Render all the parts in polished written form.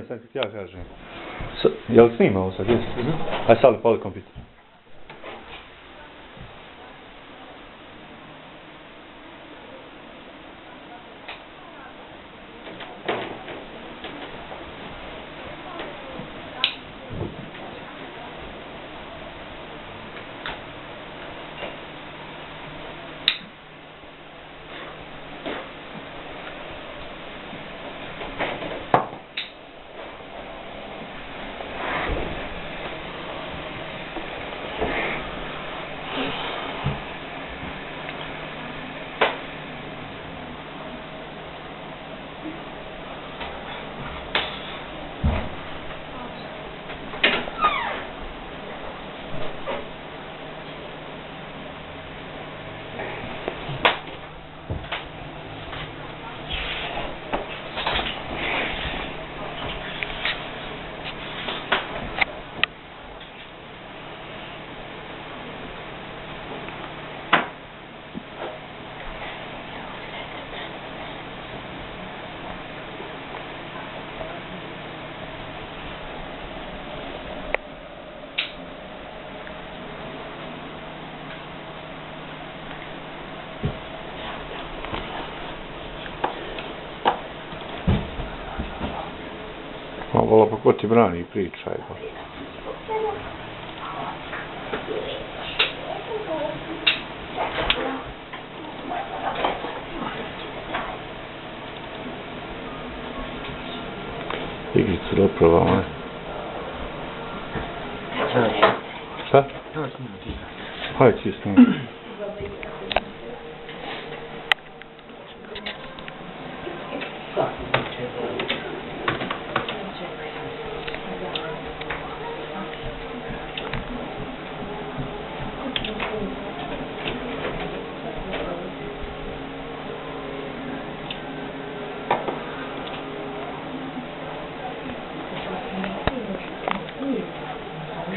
Sad ti ja kažem. Jel snima ovo sad? Jesi? Aj sad pali kompjuter. Vola, pa ko ti brani pričaj, ba. Igricu da opravamo, ne? Šta? Hajde ti snimati.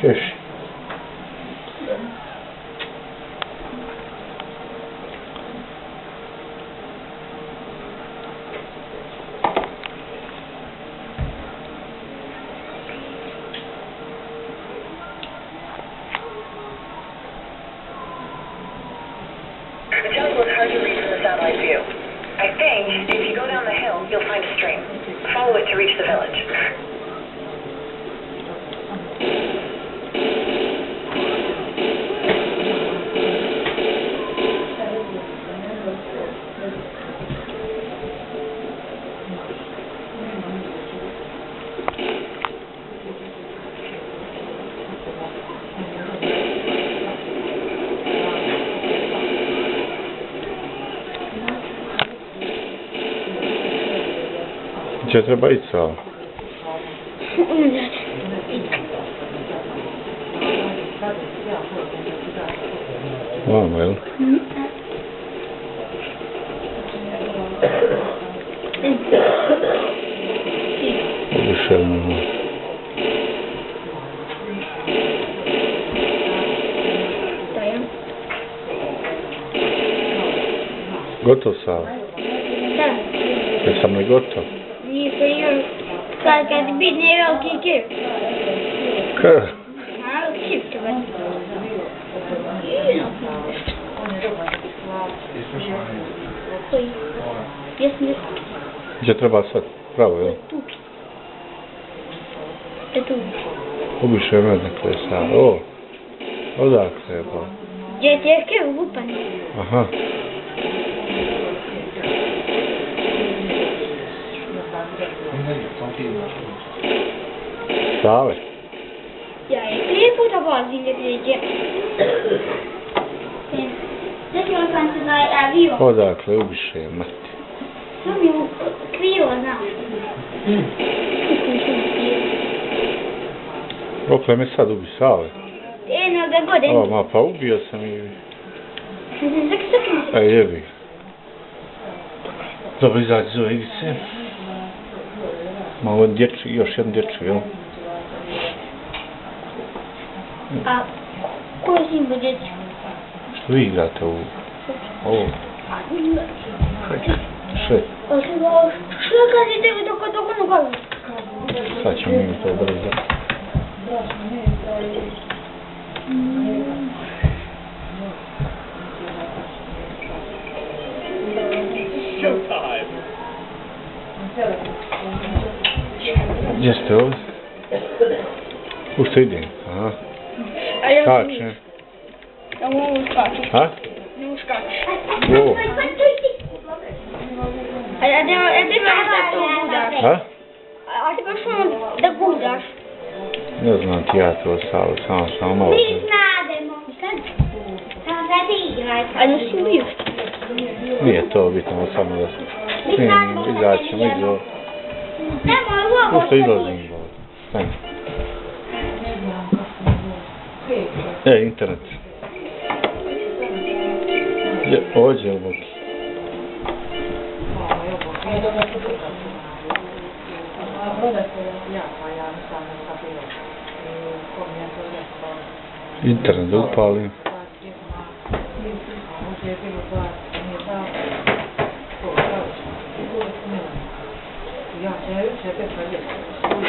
Češ. The temple is hard to read from the satellite view. I think if you go down the hill, you'll find a stream. Follow it to reach the village. Gdzie trzeba iść, co? Well. Wyszedł. Gotov sam? Da. Jesam li gotov? Nisam još. Sad kad biti veliki kip. Kaj? Malo kip treba. Koji? Jesam. Gdje treba sad? Pravo, jel? Tu. Tu. Ubiše me dakle sad. O! Odakle je ba? Gdje ti je kip lupan? Aha. Save? Ja je 3 puta vozim da priđe. Desilo sam se na avion. Odakle ubiše mati? Sam je krivo, znam. Dokle me sad ubi Save? Eno da godin. O, ma pa ubio sam i... Zak. Aj jebi. Dobro, izađi iz ove igrice. Malo dječji, još jedan dječji, jel? A ko je sin budjeti? Što vi igrate u ovo? Še? Što kažete dok ono govori? Sad ćemo mi to brzo. Gdje ste ovdje? U što idem? Aha. Skače. Ja mogu skaču. Ha? Ne mogu skaču. O. A ti baš da to gudaš. Ha? A ti baš ono da gudaš. Ne znam ti ja to samo malo. Mi znademo. Samo da ti igraj. A ne smiješ. Nije to bitno, samo da snimim, izaćemo iz ovo. Nemoj ovo. U što izlazim? Stani. Internet. Ovdje u boki. Internet da upalim.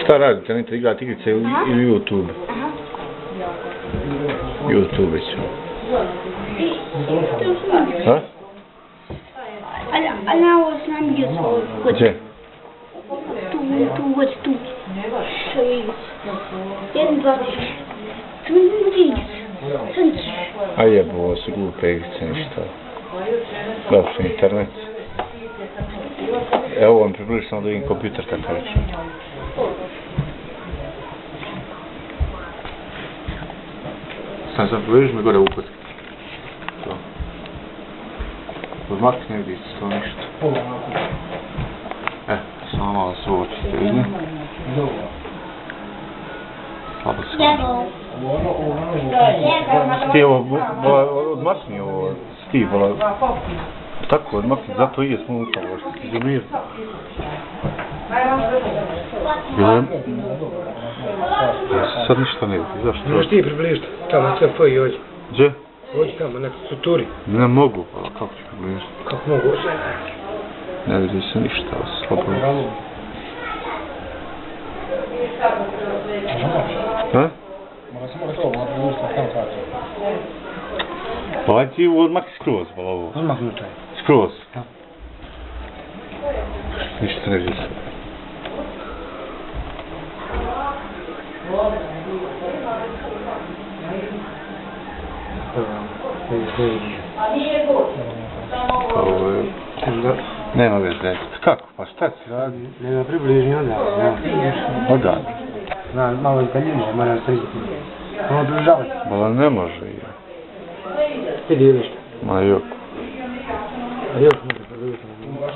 Šta radite? Nite igrati igrice ili YouTube? Aha. YouTube ću. Ha? A na ovo sam bio svoj. Gdje? Tu. 1, 2, 3. A jebo, ovo su glupe igrice, ništa. Došli internet. Evo vam približno da vidim kompjuter kako reći. Sam približi mi gore u kocki. To. Odmakni ne vidi to ništa. Samo malo se uočite, vidim. Slabo se uočite. Ti ovo, odmakni ovo, Steve, ovo. Tako, odmakni, zato i jesmo unutra, ovo što ti zamir. Ja sad ništa ne vidi, zašto? Možeš ti približiti, tamo sve poji ođi. Gdje? Ođi tamo, nek strukturi. Ne mogu, pa kako ću približiti? Kako mogu ođi? Ne vidi se ništa, slabo. Ha? Mora samo da to ovo približiti na tamo kraće. Pa hajde ti odmakni skroz, pa ovo. Odmakni taj. Skroz? Da. Ništa ne vidi se. Pa ovo je... Nema veze. Kako? Pa šta si radi? Nema približni odavde. Odavde. Zna, malo i kaljiže, moram srediti. Ono približavati. Bala ne može i... Ti dijeliš to. Ma jok. A još može približiti.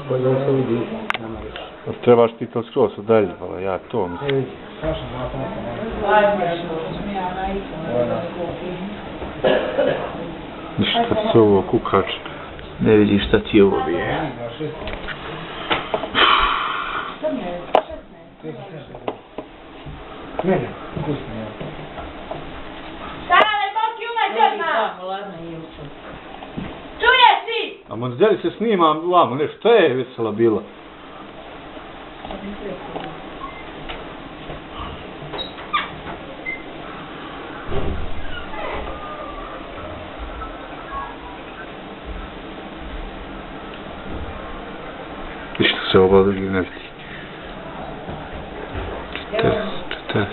Bolje da se vidi. Nema više. Trebaš ti to skroz udalji, bala, ja to mislim. Vidi. Ništa se ovo kukač. Ne vidi šta ti ovo bije. Mene, vkusno je. Stara, koliki umaj četna? Čuje si! A monzeli se snimam vamo, ne, šta je vesela bila? Ništa se ovo drugi ne vidi. Četes.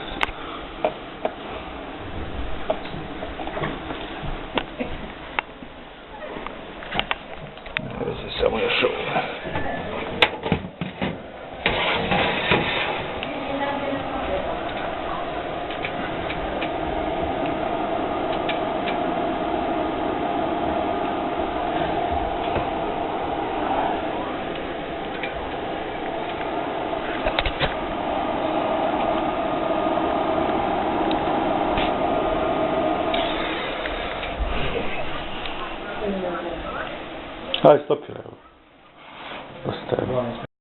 Ne vezi, samo još ovo. Hajde, stopiraj ovo. Ostaje.